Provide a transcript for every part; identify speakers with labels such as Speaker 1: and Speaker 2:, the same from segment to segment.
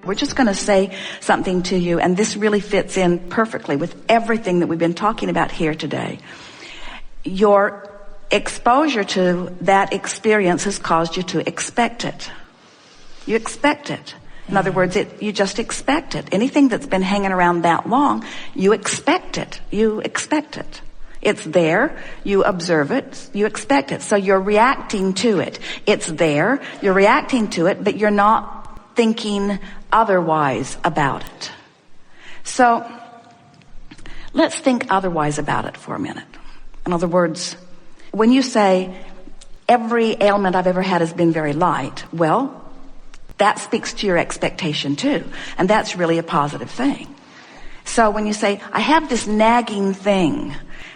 Speaker 1: We're just going to say something to you, and this really fits in perfectly with everything that we've been talking about here today. Your exposure to that experience has caused you to expect it. You expect it. In other words, you just expect it. Anything that's been hanging around that long, you expect it. You expect it. It's there, you observe it, you expect it. So you're reacting to it. It's there, you're reacting to it, but you're not thinking otherwise about it. So let's think otherwise about it for a minute. In other words, when you say, every ailment I've ever had has been very light, well, that speaks to your expectation too. And that's really a positive thing. So when you say, I have this nagging thing,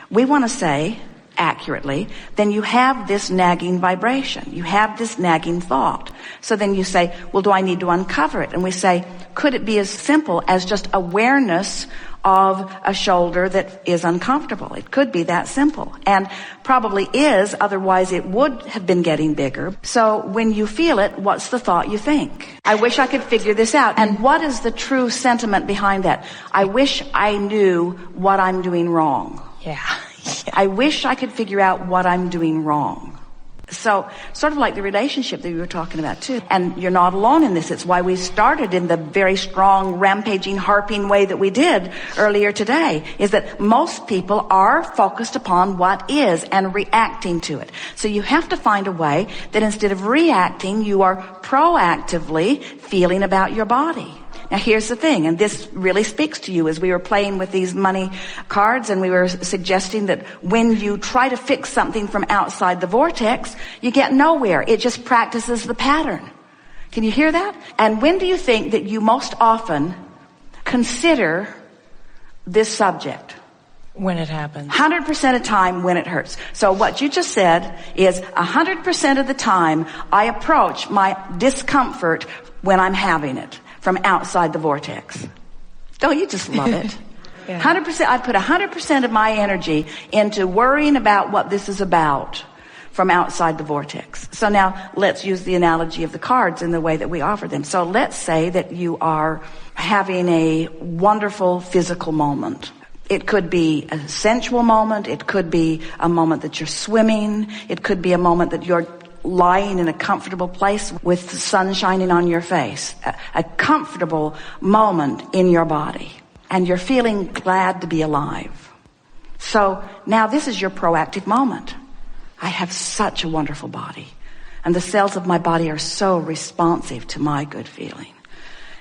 Speaker 1: we want to say, accurately, then you have this nagging vibration. You have this nagging thought. So then you say, well, do I need to uncover it? And we say, could it be as simple as just awareness of a shoulder that is uncomfortable? It could be that simple, and probably is, otherwise it would have been getting bigger. So when you feel it, what's the thought you think? I wish I could figure this out. And what is the true sentiment behind that? I wish I knew what I'm doing wrong.
Speaker 2: Yeah.
Speaker 1: I wish I could figure out what I'm doing wrong. So sort of like the relationship that we were talking about too. And you're not alone in this. It's why we started in the very strong, rampaging, harping way that we did earlier today, is that most people are focused upon what is and reacting to it. So you have to find a way that instead of reacting, you are proactively feeling about your body. Now here's the thing, and this really speaks to you as we were playing with these money cards, and we were suggesting that when you try to fix something from outside the vortex, you get nowhere. It just practices the pattern. Can you hear that? And when do you think that you most often consider this subject?
Speaker 2: When it happens.
Speaker 1: 100% of the time when it hurts. So what you just said is 100% of the time I approach my discomfort when I'm having it from outside the vortex. Don't you just love it?
Speaker 2: Yeah.
Speaker 1: 100%, I put 100% of my energy into worrying about what this is about from outside the vortex. So now let's use the analogy of the cards in the way that we offer them. So let's say that you are having a wonderful physical moment. It could be a sensual moment. It could be a moment that you're swimming. It could be a moment that you're lying in a comfortable place with the sun shining on your face. A comfortable moment in your body. And you're feeling glad to be alive. So now this is your proactive moment. I have such a wonderful body. And the cells of my body are so responsive to my good feeling.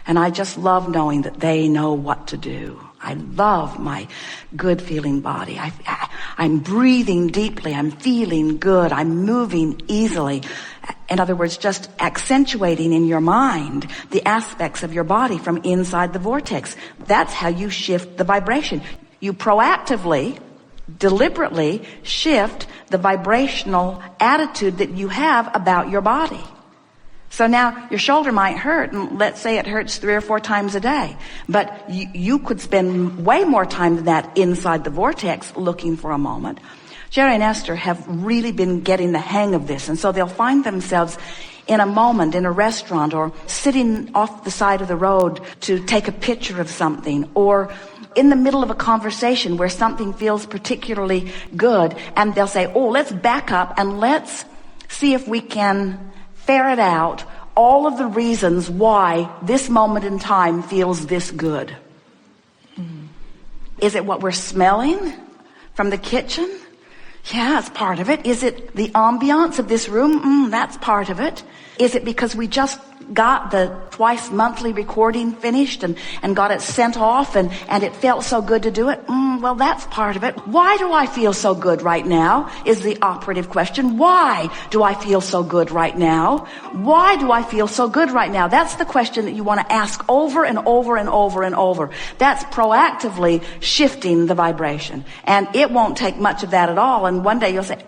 Speaker 1: And I just love knowing that they know what to do. I love my good feeling body. I'm breathing deeply. I'm feeling good. I'm moving easily. In other words, just accentuating in your mind the aspects of your body from inside the vortex. That's how you shift the vibration. You proactively, deliberately shift the vibrational attitude that you have about your body. So now your shoulder might hurt, and let's say it hurts 3 or 4 times a day. But you could spend way more time than that inside the vortex looking for a moment. Jerry and Esther have really been getting the hang of this, and so they'll find themselves in a moment in a restaurant, or sitting off the side of the road to take a picture of something, or in the middle of a conversation where something feels particularly good, and they'll say, oh, let's back up and let's see if we can ferret out all of the reasons why this moment in time feels this good. Is it what we're smelling from the kitchen? Yeah, it's part of it. Is it the ambiance of this room? That's part of it. Is it because we just got the twice monthly recording finished and got it sent off and it felt so good to do it? Well, that's part of it. Why do I feel so good right now is the operative question. Why do I feel so good right now? Why do I feel so good right now? That's the question that you want to ask over and over and over and over. That's proactively shifting the vibration. And it won't take much of that at all. And one day you'll say,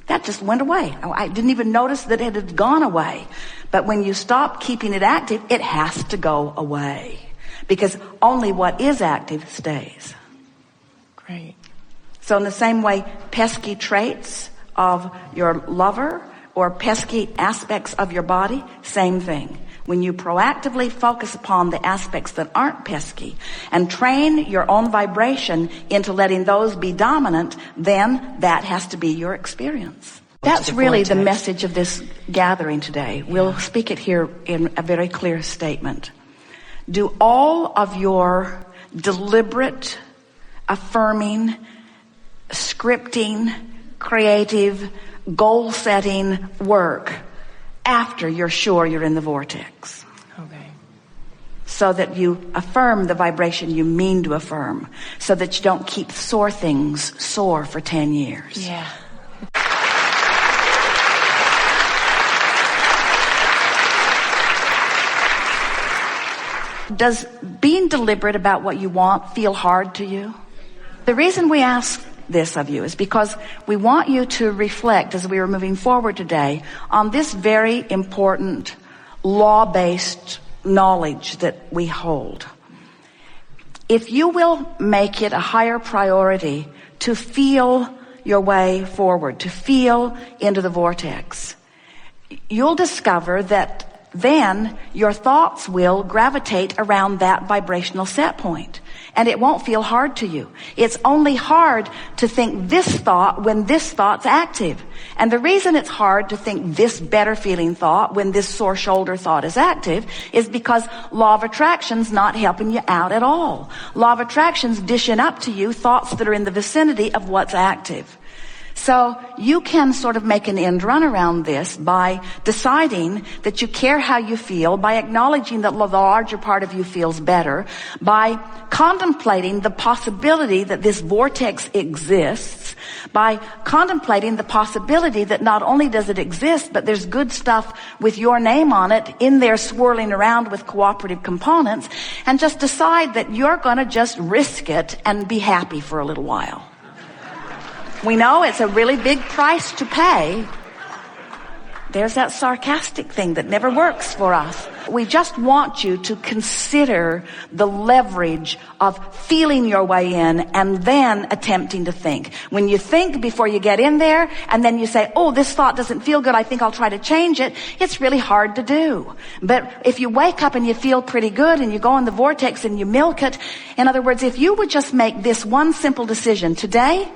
Speaker 1: that just went away. I didn't even notice that it had gone away. But when you stop keeping it active, it has to go away. Because only what is active stays.
Speaker 2: Great.
Speaker 1: So in the same way, pesky traits of your lover or pesky aspects of your body, same thing. when you proactively focus upon the aspects that aren't pesky and train your own vibration into letting those be dominant, then that has to be your experience. That's really the message of this gathering today. We'll speak it here in a very clear statement. Do all of your deliberate, affirming, scripting, creative, goal-setting work after you're sure you're in the vortex.
Speaker 2: Okay.
Speaker 1: So that you affirm the vibration you mean to affirm. So that you don't keep sore things sore for 10 years.
Speaker 2: Yeah.
Speaker 1: Does being deliberate about what you want feel hard to you? The reason we ask this of you is because we want you to reflect as we are moving forward today on this very important law-based knowledge that we hold. If you will make it a higher priority to feel your way forward, to feel into the vortex, you'll discover that then your thoughts will gravitate around that vibrational set point. And it won't feel hard to you. It's only hard to think this thought when this thought's active. And the reason it's hard to think this better feeling thought when this sore shoulder thought is active is because law of attraction's not helping you out at all. Law of attraction's dishing up to you thoughts that are in the vicinity of what's active. So you can sort of make an end run around this by deciding that you care how you feel, by acknowledging that the larger part of you feels better, by contemplating the possibility that this vortex exists, by contemplating the possibility that not only does it exist, but there's good stuff with your name on it in there swirling around with cooperative components, and just decide that you're going to just risk it and be happy for a little while. We know it's a really big price to pay. There's that sarcastic thing that never works for us. We just want you to consider the leverage of feeling your way in and then attempting to think. When you think before you get in there and then you say, oh, this thought doesn't feel good, I think I'll try to change it, it's really hard to do. But if you wake up and you feel pretty good and you go in the vortex and you milk it, in other words, if you would just make this one simple decision today,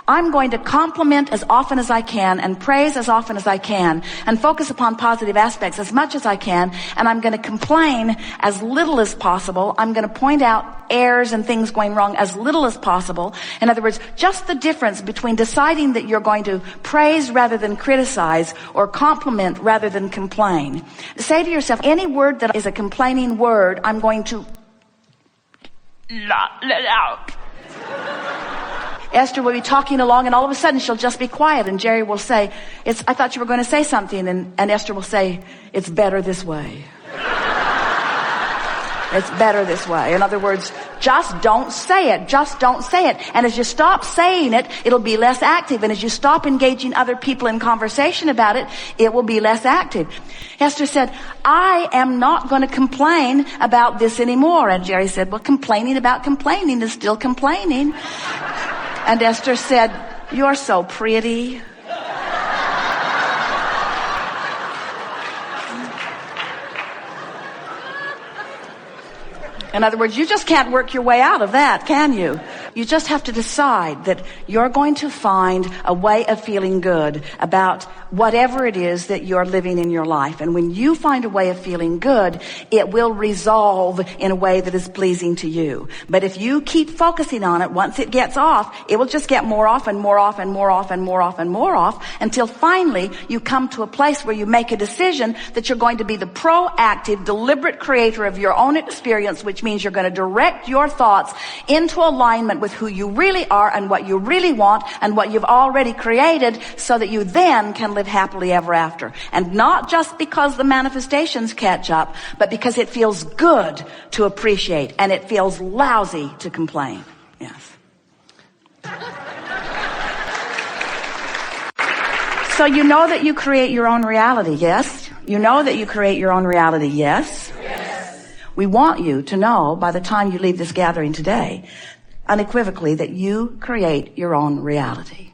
Speaker 1: I'm going to compliment as often as I can and praise as often as I can and focus upon positive aspects as much as I can, and I'm going to complain as little as possible. I'm going to point out errors and things going wrong as little as possible. In other words, just the difference between deciding that you're going to praise rather than criticize or compliment rather than complain. Say to yourself, any word that is a complaining word, I'm going to let out. Esther will be talking along and all of a sudden she'll just be quiet and Jerry will say, I thought you were going to say something, and Esther will say, it's better this way. It's better this way. In other words, just don't say it. Just don't say it. And as you stop saying it, it'll be less active. And as you stop engaging other people in conversation about it, it will be less active. Esther said, I am not going to complain about this anymore. And Jerry said, well, complaining about complaining is still complaining. And Esther said, you're so pretty. In other words, you just can't work your way out of that, can you? You just have to decide that you're going to find a way of feeling good about whatever it is that you're living in your life. And when you find a way of feeling good, it will resolve in a way that is pleasing to you. But if you keep focusing on it, once it gets off, it will just get more off and more off and more off and more off and more off until finally you come to a place where you make a decision that you're going to be the proactive, deliberate creator of your own experience, which means you're going to direct your thoughts into alignment with who you really are and what you really want and what you've already created, so that you then can live happily ever after. And not just because the manifestations catch up, but because it feels good to appreciate and it feels lousy to complain. Yes. So you know that you create your own reality, yes? You know that you create your own reality, yes? We want you to know by the time you leave this gathering today, unequivocally, that you create your own reality.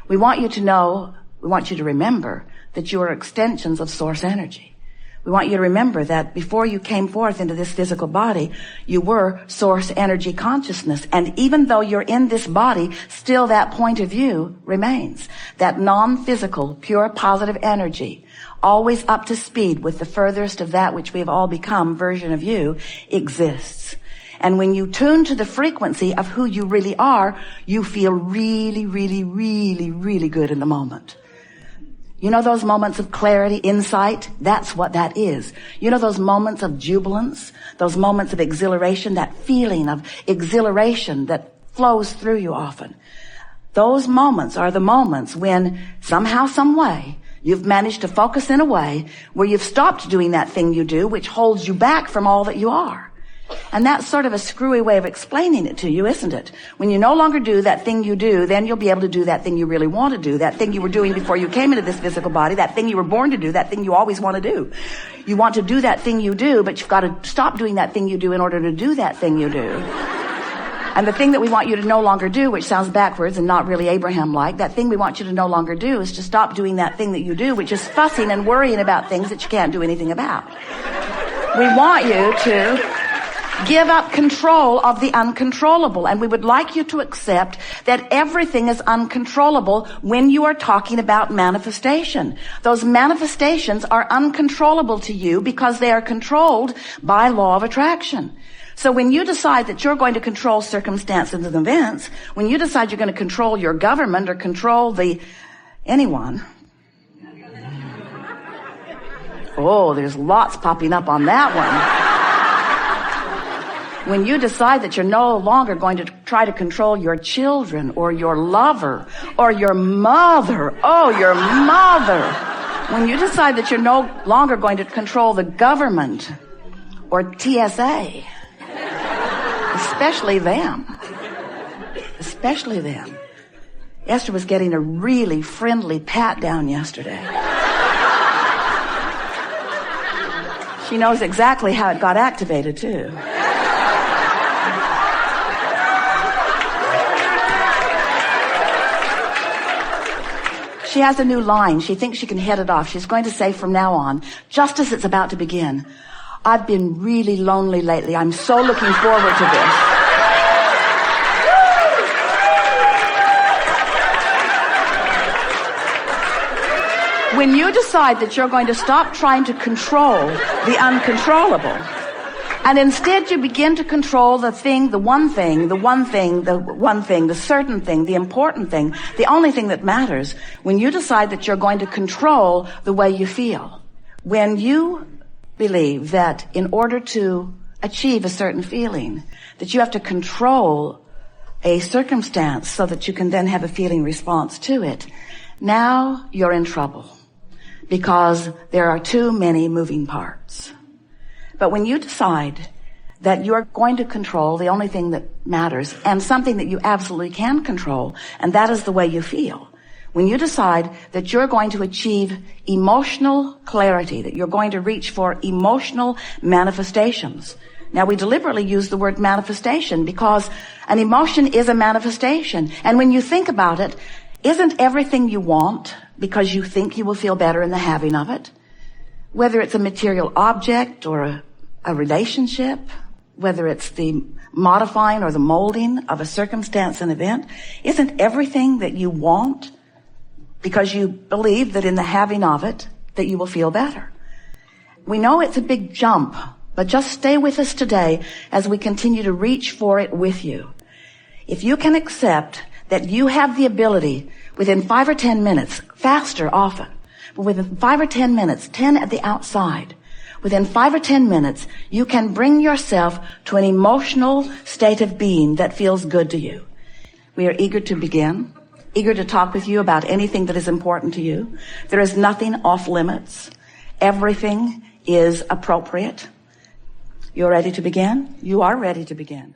Speaker 1: We want you to know, we want you to remember that you are extensions of source energy. We want you to remember that before you came forth into this physical body, you were source energy consciousness. And even though you're in this body, still that point of view remains. That non-physical, pure positive energy, always up to speed with the furthest of that which we have all become version of you, exists. And when you tune to the frequency of who you really are, you feel really, really, really, really good in the moment. You know those moments of clarity, insight? That's what that is. You know those moments of jubilance, those moments of exhilaration, that feeling of exhilaration that flows through you often. Those moments are the moments when somehow, some way, you've managed to focus in a way where you've stopped doing that thing you do, which holds you back from all that you are. And that's sort of a screwy way of explaining it to you, isn't it? When you no longer do that thing you do, then you'll be able to do that thing you really want to do, that thing you were doing before you came into this physical body, that thing you were born to do, that thing you always want to do. You want to do that thing you do, but you've got to stop doing that thing you do in order to do that thing you do. And the thing that we want you to no longer do, which sounds backwards and not really Abraham-like, that thing we want you to no longer do is to stop doing that thing that you do, which is fussing and worrying about things that you can't do anything about. We want you to give up control of the uncontrollable. And we would like you to accept that everything is uncontrollable when you are talking about manifestation. Those manifestations are uncontrollable to you because they are controlled by law of attraction. So when you decide that you're going to control circumstances and events, when you decide you're going to control your government or control anyone, oh, there's lots popping up on that one. When you decide that you're no longer going to try to control your children or your lover or your mother, your mother. When you decide that you're no longer going to control the government or TSA, especially them. Esther was getting a really friendly pat down yesterday. She knows exactly how it got activated too. She has a new line. She thinks she can head it off. She's going to say from now on, just as it's about to begin, I've been really lonely lately. I'm so looking forward to this. When you decide that you're going to stop trying to control the uncontrollable, and instead you begin to control the thing, the one thing, the certain thing, the important thing, the only thing that matters, when you decide that you're going to control the way you feel, when you believe that in order to achieve a certain feeling, that you have to control a circumstance so that you can then have a feeling response to it, now you're in trouble because there are too many moving parts. But when you decide that you're going to control the only thing that matters and something that you absolutely can control, and that is the way you feel, when you decide that you're going to achieve emotional clarity, that you're going to reach for emotional manifestations. Now, we deliberately use the word manifestation because an emotion is a manifestation. And when you think about it, isn't everything you want because you think you will feel better in the having of it? Whether it's a material object or a relationship, whether it's the modifying or the molding of a circumstance and event, isn't everything that you want because you believe that in the having of it that you will feel better? We know it's a big jump, but just stay with us today as we continue to reach for it with you. If you can accept that you have the ability within 5 or 10 minutes, faster often, but within 5 or 10 minutes, 10 at the outside, within 5 or 10 minutes, you can bring yourself to an emotional state of being that feels good to you. We are eager to begin, eager to talk with you about anything that is important to you. There is nothing off limits. Everything is appropriate. You're ready to begin? You are ready to begin.